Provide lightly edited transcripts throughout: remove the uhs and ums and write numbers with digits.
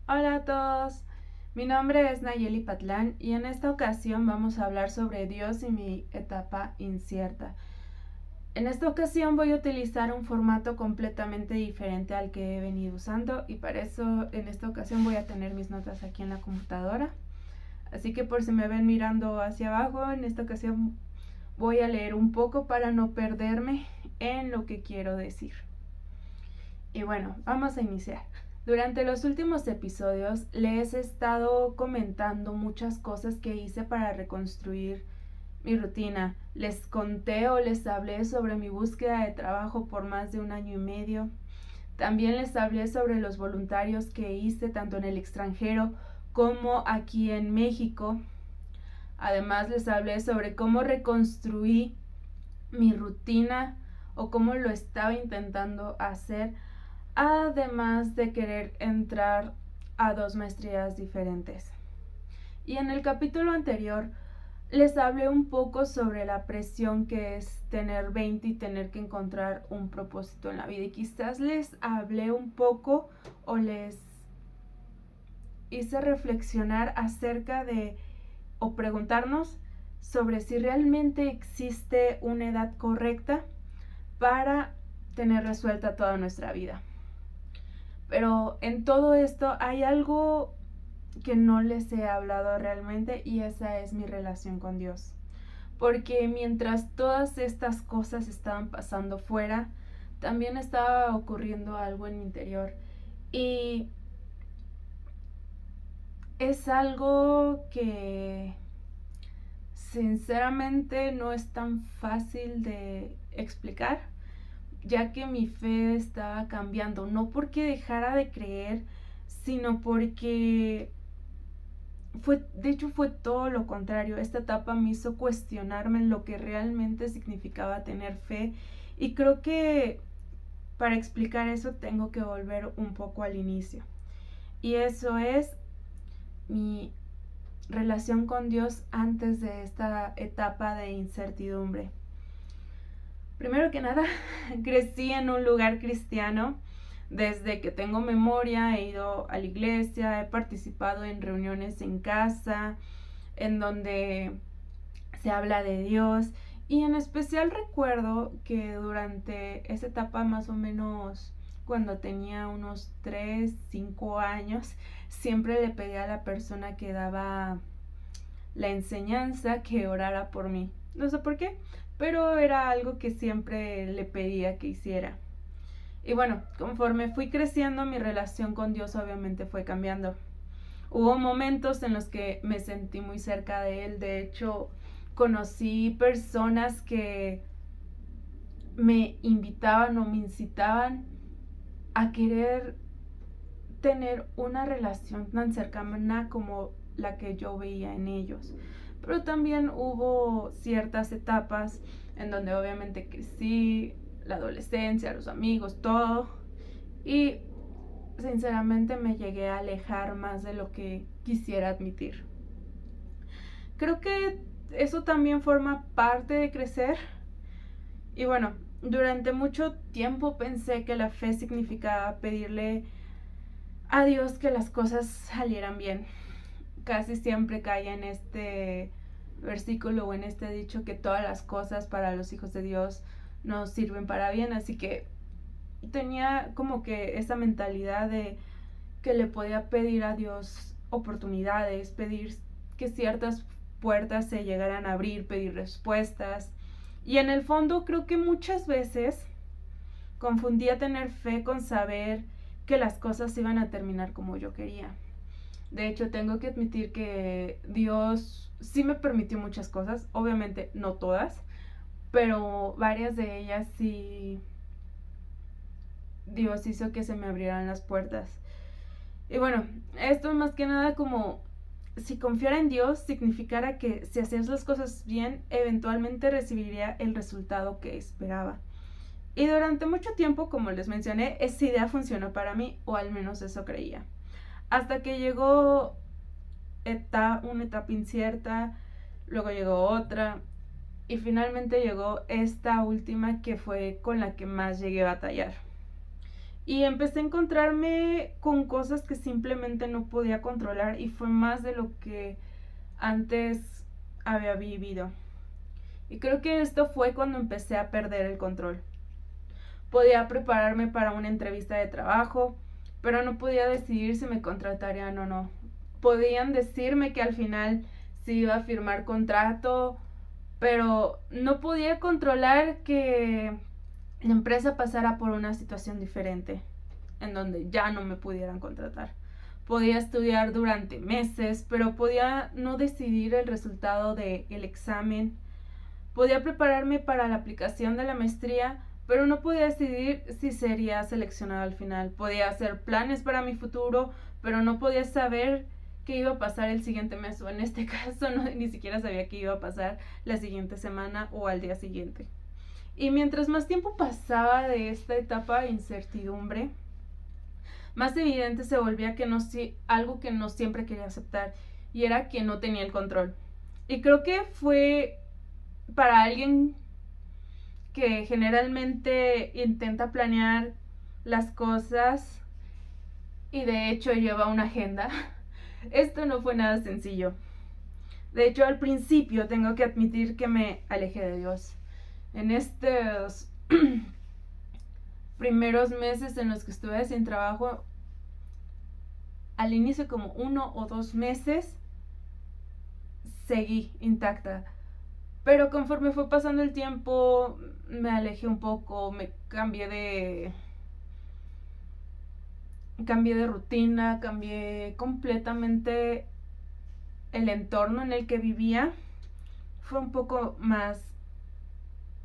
Hola a todos, mi nombre es Nayeli Patlán y en esta ocasión vamos a hablar sobre Dios y mi etapa incierta. En esta ocasión voy a utilizar un formato completamente diferente al que he venido usando y para eso en esta ocasión voy a tener mis notas aquí en la computadora. Así que por si me ven mirando hacia abajo, en esta ocasión voy a leer un poco para no perderme en lo que quiero decir. Y bueno, vamos a iniciar. Durante los últimos episodios les he estado comentando muchas cosas que hice para reconstruir mi rutina. Les conté o les hablé sobre mi búsqueda de trabajo por más de 1 año y medio. También les hablé sobre los voluntarios que hice tanto en el extranjero como aquí en México. Además les hablé sobre cómo reconstruí mi rutina o cómo lo estaba intentando hacer, además de querer entrar a 2 maestrías diferentes. Y en el capítulo anterior les hablé un poco sobre la presión que es tener 20 y tener que encontrar un propósito en la vida. Y quizás les hablé un poco o les hice reflexionar acerca de o preguntarnos sobre si realmente existe una edad correcta para tener resuelta toda nuestra vida. Pero en todo esto hay algo que no les he hablado realmente y esa es mi relación con Dios. Porque mientras todas estas cosas estaban pasando fuera, también estaba ocurriendo algo en mi interior. Y es algo que sinceramente no es tan fácil de explicar, ya que mi fe estaba cambiando, no porque dejara de creer, sino porque de hecho fue todo lo contrario. Esta etapa me hizo cuestionarme lo que realmente significaba tener fe y creo que para explicar eso tengo que volver un poco al inicio. Y eso es mi relación con Dios antes de esta etapa de incertidumbre. Primero que nada, crecí en un lugar cristiano. Desde que tengo memoria he ido a la iglesia, he participado en reuniones en casa, en donde se habla de Dios. Y en especial recuerdo que durante esa etapa, más o menos cuando tenía unos 3, 5 años, siempre le pedí a la persona que daba la enseñanza que orara por mí. No sé por qué, pero era algo que siempre le pedía que hiciera. Y bueno, conforme fui creciendo, mi relación con Dios obviamente fue cambiando. Hubo momentos en los que me sentí muy cerca de Él. De hecho, conocí personas que me invitaban o me incitaban a querer tener una relación tan cercana como la que yo veía en ellos. Pero también hubo ciertas etapas en donde obviamente crecí, la adolescencia, los amigos, todo. Y sinceramente me llegué a alejar más de lo que quisiera admitir. Creo que eso también forma parte de crecer. Y bueno, durante mucho tiempo pensé que la fe significaba pedirle a Dios que las cosas salieran bien. Casi siempre caía en este versículo o en este dicho que todas las cosas para los hijos de Dios nos sirven para bien, así que tenía como que esa mentalidad de que le podía pedir a Dios oportunidades, pedir que ciertas puertas se llegaran a abrir, pedir respuestas. Y en el fondo creo que muchas veces confundía tener fe con saber que las cosas iban a terminar como yo quería. De hecho, tengo que admitir que Dios sí me permitió muchas cosas, obviamente no todas, pero varias de ellas sí Dios hizo que se me abrieran las puertas. Y bueno, esto más que nada como si confiara en Dios significara que si hacías las cosas bien, eventualmente recibiría el resultado que esperaba. Y durante mucho tiempo, como les mencioné, esa idea funcionó para mí, o al menos eso creía. Hasta que llegó una etapa incierta, luego llegó otra, y finalmente llegó esta última que fue con la que más llegué a batallar. Y empecé a encontrarme con cosas que simplemente no podía controlar y fue más de lo que antes había vivido. Y creo que esto fue cuando empecé a perder el control. Podía prepararme para una entrevista de trabajo, pero no podía decidir si me contratarían o no. Podían decirme que al final sí iba a firmar contrato, pero no podía controlar que la empresa pasara por una situación diferente, en donde ya no me pudieran contratar. Podía estudiar durante meses, pero podía no decidir el resultado del examen. Podía prepararme para la aplicación de la maestría, pero no podía decidir si sería seleccionado al final. Podía hacer planes para mi futuro, pero no podía saber qué iba a pasar el siguiente mes, o en este caso no, ni siquiera sabía qué iba a pasar la siguiente semana o al día siguiente. Y mientras más tiempo pasaba de esta etapa de incertidumbre, más evidente se volvía que algo que no siempre quería aceptar, y era que no tenía el control. Y creo que fue para alguien que generalmente intenta planear las cosas y de hecho lleva una agenda, esto no fue nada sencillo. De hecho, al principio tengo que admitir que me alejé de Dios. En estos primeros meses en los que estuve sin trabajo, al inicio como 1 o 2 meses, seguí intacta. Pero conforme fue pasando el tiempo, me alejé un poco, me cambié de rutina, cambié completamente el entorno en el que vivía. Fue un poco más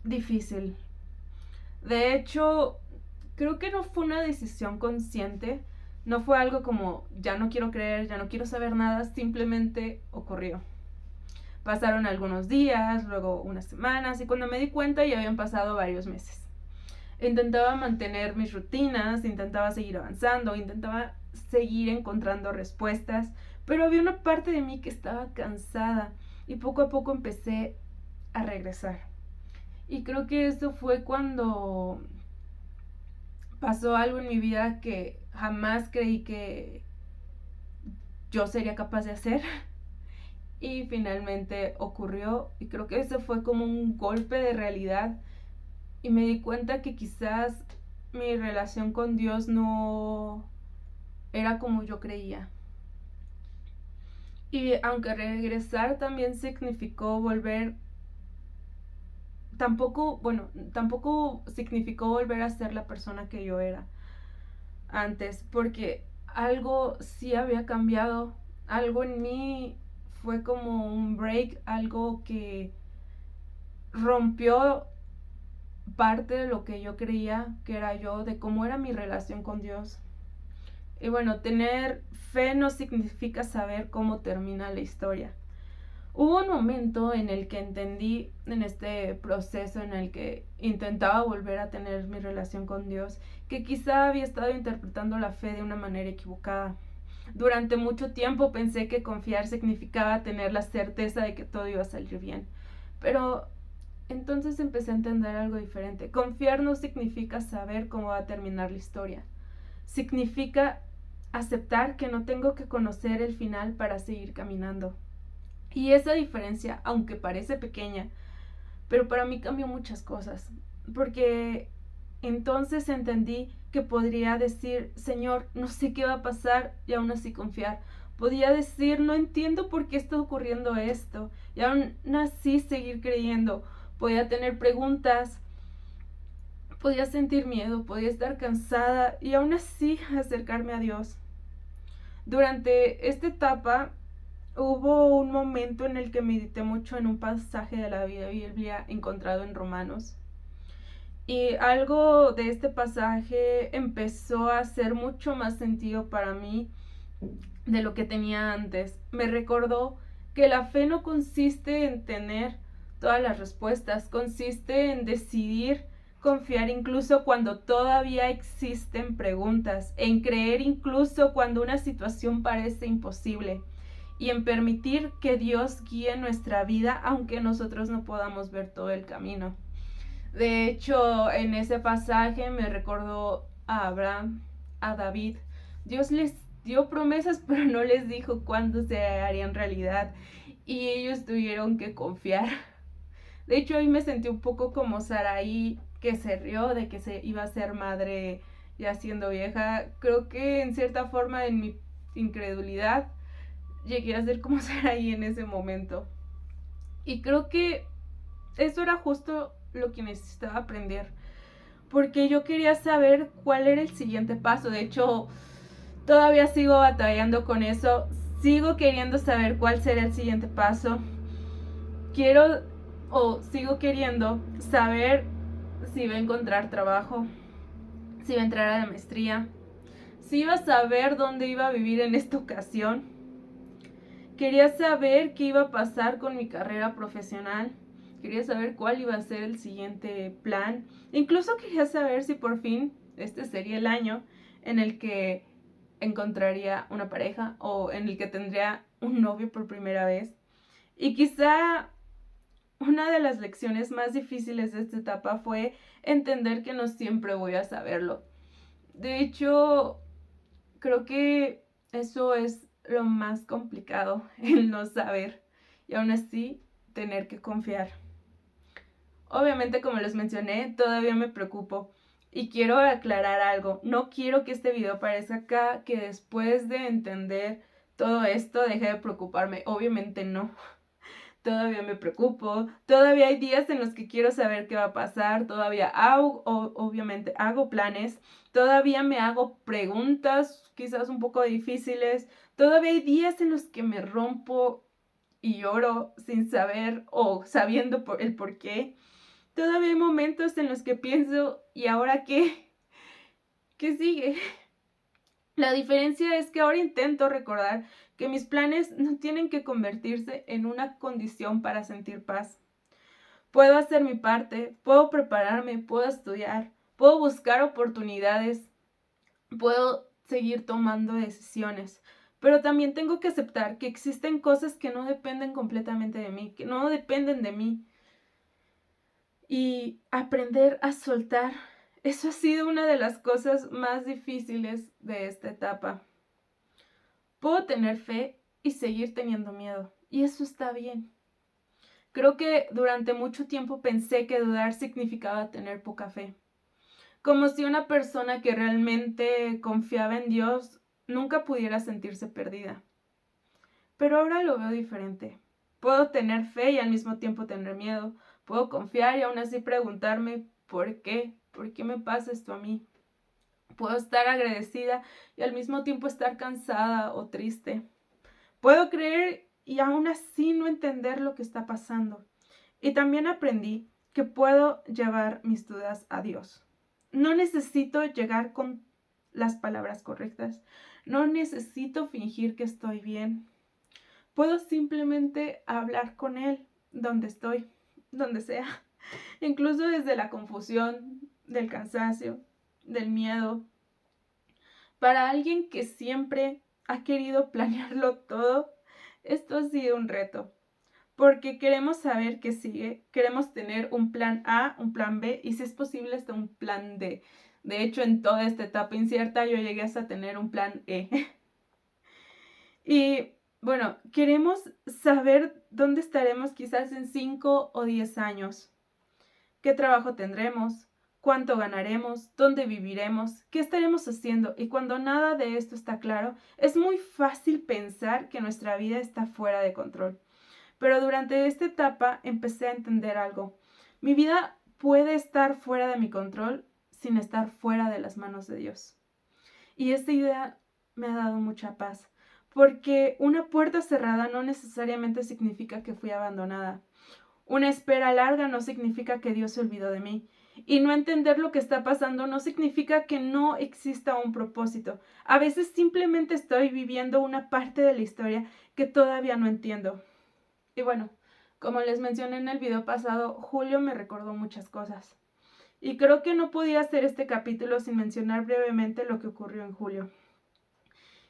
difícil. De hecho, creo que no fue una decisión consciente. No fue algo como ya no quiero creer, ya no quiero saber nada, simplemente ocurrió. Pasaron algunos días, luego unas semanas, y cuando me di cuenta ya habían pasado varios meses. Intentaba mantener mis rutinas, intentaba seguir avanzando, intentaba seguir encontrando respuestas, pero había una parte de mí que estaba cansada y poco a poco empecé a regresar. Y creo que eso fue cuando pasó algo en mi vida que jamás creí que yo sería capaz de hacer. Y finalmente ocurrió, y creo que ese fue como un golpe de realidad, y me di cuenta que quizás mi relación con Dios no era como yo creía. Y aunque regresar también significó volver, tampoco significó volver a ser la persona que yo era antes, porque algo sí había cambiado, algo en mí fue como un break, algo que rompió parte de lo que yo creía que era yo, de cómo era mi relación con Dios. Y bueno, tener fe no significa saber cómo termina la historia. Hubo un momento en el que entendí, en este proceso en el que intentaba volver a tener mi relación con Dios, que quizá había estado interpretando la fe de una manera equivocada. Durante mucho tiempo pensé que confiar significaba tener la certeza de que todo iba a salir bien. Pero entonces empecé a entender algo diferente. Confiar no significa saber cómo va a terminar la historia. Significa aceptar que no tengo que conocer el final para seguir caminando. Y esa diferencia, aunque parece pequeña, pero para mí cambió muchas cosas. Porque entonces entendí que podría decir, Señor, no sé qué va a pasar, y aún así confiar. Podía decir, no entiendo por qué está ocurriendo esto, y aún así seguir creyendo. Podía tener preguntas, podía sentir miedo, podía estar cansada, y aún así acercarme a Dios. Durante esta etapa hubo un momento en el que medité mucho en un pasaje de la Biblia encontrado en Romanos. Y algo de este pasaje empezó a hacer mucho más sentido para mí de lo que tenía antes. Me recordó que la fe no consiste en tener todas las respuestas, consiste en decidir confiar incluso cuando todavía existen preguntas, en creer incluso cuando una situación parece imposible, y en permitir que Dios guíe nuestra vida aunque nosotros no podamos ver todo el camino. De hecho, en ese pasaje me recordó a Abraham, a David. Dios les dio promesas, pero no les dijo cuándo se harían realidad. Y ellos tuvieron que confiar. De hecho, hoy me sentí un poco como Saraí, que se rió de que se iba a ser madre ya siendo vieja. Creo que en cierta forma, en mi incredulidad, llegué a ser como Saraí en ese momento. Y creo que eso era justo lo que necesitaba aprender. Porque yo quería saber cuál era el siguiente paso. De hecho, todavía sigo batallando con eso. Sigo queriendo saber cuál será el siguiente paso. Sigo queriendo saber si va a encontrar trabajo, si va a entrar a la maestría, si iba a saber dónde iba a vivir en esta ocasión. Quería saber qué iba a pasar con mi carrera profesional. Quería saber cuál iba a ser el siguiente plan. Incluso quería saber si por fin este sería el año en el que encontraría una pareja o en el que tendría un novio por primera vez. Y quizá una de las lecciones más difíciles de esta etapa fue entender que no siempre voy a saberlo. De hecho, creo que eso es lo más complicado, el no saber y aún así tener que confiar. Obviamente, como les mencioné, todavía me preocupo y quiero aclarar algo. No quiero que este video parezca acá que después de entender todo esto deje de preocuparme. Obviamente no. Todavía me preocupo, todavía hay días en los que quiero saber qué va a pasar, todavía obviamente hago planes, todavía me hago preguntas quizás un poco difíciles, todavía hay días en los que me rompo y lloro sin saber o sabiendo el por qué, todavía hay momentos en los que pienso, ¿y ahora qué? ¿Qué sigue? La diferencia es que ahora intento recordar que mis planes no tienen que convertirse en una condición para sentir paz. Puedo hacer mi parte, puedo prepararme, puedo estudiar, puedo buscar oportunidades, puedo seguir tomando decisiones, pero también tengo que aceptar que existen cosas que no dependen completamente de mí, que no dependen de mí. Y aprender a soltar, eso ha sido una de las cosas más difíciles de esta etapa. Puedo tener fe y seguir teniendo miedo, y eso está bien. Creo que durante mucho tiempo pensé que dudar significaba tener poca fe, como si una persona que realmente confiaba en Dios nunca pudiera sentirse perdida. Pero ahora lo veo diferente. Puedo tener fe y al mismo tiempo tener miedo. Puedo confiar y aún así preguntarme ¿por qué? ¿Por qué me pasa esto a mí? Puedo estar agradecida y al mismo tiempo estar cansada o triste. Puedo creer y aún así no entender lo que está pasando. Y también aprendí que puedo llevar mis dudas a Dios. No necesito llegar con las palabras correctas. No necesito fingir que estoy bien. Puedo simplemente hablar con Él donde estoy, donde sea. Incluso desde la confusión, del cansancio, del miedo. Para alguien que siempre ha querido planearlo todo, esto ha sido un reto. Porque queremos saber qué sigue, queremos tener un plan A, un plan B y si es posible hasta un plan D. De hecho, en toda esta etapa incierta yo llegué hasta tener un plan E. Y bueno, queremos saber dónde estaremos quizás en 5 o 10 años. ¿Qué trabajo tendremos? ¿Cuánto ganaremos? ¿Dónde viviremos? ¿Qué estaremos haciendo? Y cuando nada de esto está claro, es muy fácil pensar que nuestra vida está fuera de control. Pero durante esta etapa empecé a entender algo. Mi vida puede estar fuera de mi control sin estar fuera de las manos de Dios. Y esta idea me ha dado mucha paz, porque una puerta cerrada no necesariamente significa que fui abandonada. Una espera larga no significa que Dios se olvidó de mí. Y no entender lo que está pasando no significa que no exista un propósito. A veces simplemente estoy viviendo una parte de la historia que todavía no entiendo. Y bueno, como les mencioné en el video pasado, Julio me recordó muchas cosas. Y creo que no podía hacer este capítulo sin mencionar brevemente lo que ocurrió en julio,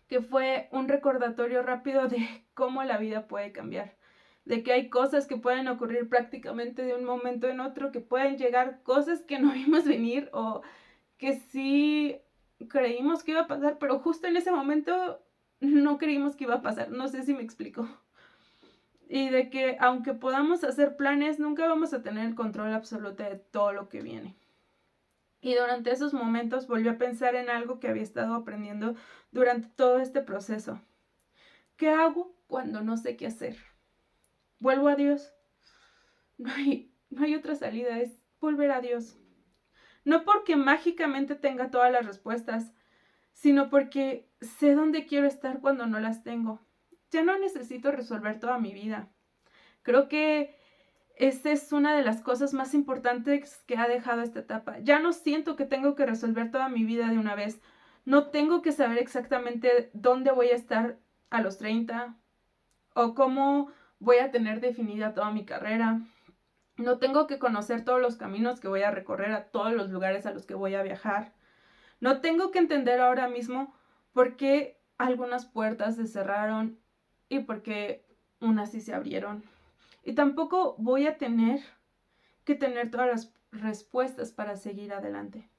que fue un recordatorio rápido de cómo la vida puede cambiar, de que hay cosas que pueden ocurrir prácticamente de un momento en otro, que pueden llegar cosas que no vimos venir o que sí creímos que iba a pasar, pero justo en ese momento no creímos que iba a pasar. No sé si me explico. Y de que aunque podamos hacer planes, nunca vamos a tener el control absoluto de todo lo que viene. Y durante esos momentos volví a pensar en algo que había estado aprendiendo durante todo este proceso. ¿Qué hago cuando no sé qué hacer? Vuelvo a Dios. No hay otra salida, es volver a Dios. No porque mágicamente tenga todas las respuestas, sino porque sé dónde quiero estar cuando no las tengo. Ya no necesito resolver toda mi vida. Creo que esta es una de las cosas más importantes que ha dejado esta etapa. Ya no siento que tengo que resolver toda mi vida de una vez. No tengo que saber exactamente dónde voy a estar a los 30 o cómo voy a tener definida toda mi carrera. No tengo que conocer todos los caminos que voy a recorrer, a todos los lugares a los que voy a viajar. No tengo que entender ahora mismo por qué algunas puertas se cerraron y por qué unas sí se abrieron. Y tampoco voy a tener que tener todas las respuestas para seguir adelante.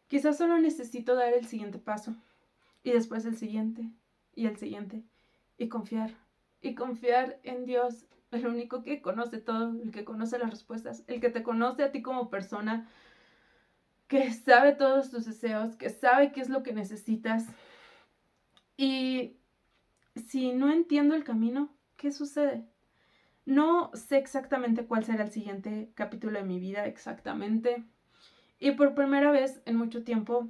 Quizás solo necesito dar el siguiente paso y después el siguiente y el siguiente y confiar en Dios, el único que conoce todo, el que conoce las respuestas, el que te conoce a ti como persona, que sabe todos tus deseos, que sabe qué es lo que necesitas. Y si no entiendo el camino, ¿qué sucede? No sé exactamente cuál será el siguiente capítulo de mi vida exactamente. Y por primera vez en mucho tiempo,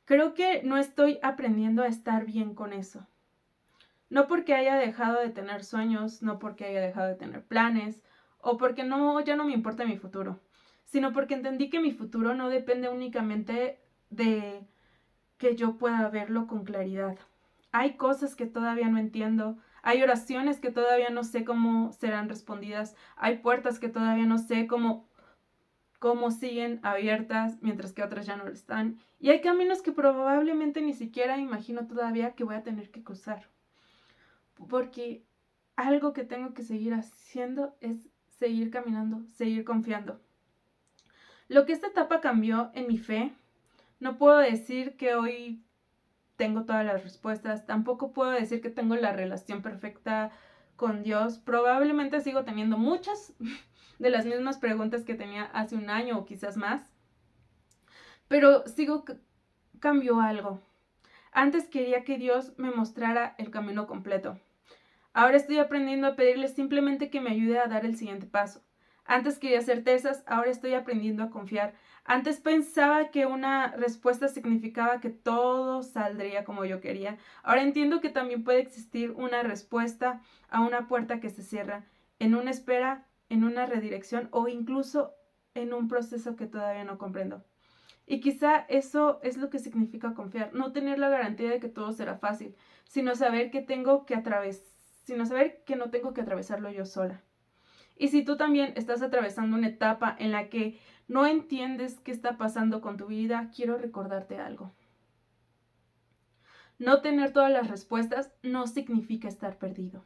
creo que no estoy aprendiendo a estar bien con eso. No porque haya dejado de tener sueños, no porque haya dejado de tener planes, o porque ya no me importa mi futuro, sino porque entendí que mi futuro no depende únicamente de que yo pueda verlo con claridad. Hay cosas que todavía no entiendo, hay oraciones que todavía no sé cómo serán respondidas, hay puertas que todavía no sé cómo siguen abiertas, mientras que otras ya no lo están. Y hay caminos que probablemente ni siquiera imagino todavía que voy a tener que cruzar. Porque algo que tengo que seguir haciendo es seguir caminando, seguir confiando. Lo que esta etapa cambió en mi fe, no puedo decir que hoy tengo todas las respuestas, tampoco puedo decir que tengo la relación perfecta con Dios. Probablemente sigo teniendo muchas de las mismas preguntas que tenía hace un año o quizás más, pero cambió algo. Antes quería que Dios me mostrara el camino completo. Ahora estoy aprendiendo a pedirle simplemente que me ayude a dar el siguiente paso. Antes quería certezas, ahora estoy aprendiendo a confiar. Antes pensaba que una respuesta significaba que todo saldría como yo quería. Ahora entiendo que también puede existir una respuesta a una puerta que se cierra, en una espera, en una redirección o incluso en un proceso que todavía no comprendo. Y quizá eso es lo que significa confiar, no tener la garantía de que todo será fácil, sino saber que sino saber que no tengo que atravesarlo yo sola. Y si tú también estás atravesando una etapa en la que no entiendes qué está pasando con tu vida, quiero recordarte algo. No tener todas las respuestas no significa estar perdido.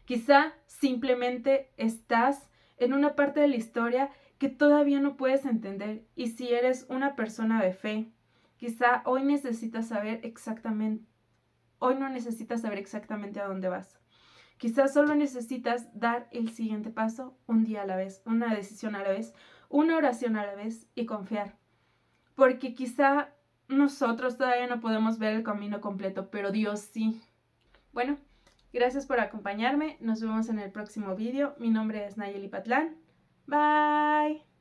Quizá simplemente estás en una parte de la historia que todavía no puedes entender, y si eres una persona de fe, quizá hoy no necesitas saber exactamente a dónde vas. Quizás solo necesitas dar el siguiente paso un día a la vez, una decisión a la vez, una oración a la vez y confiar. Porque quizá nosotros todavía no podemos ver el camino completo, pero Dios sí. Bueno, gracias por acompañarme. Nos vemos en el próximo vídeo. Mi nombre es Nayeli Patlán. Bye.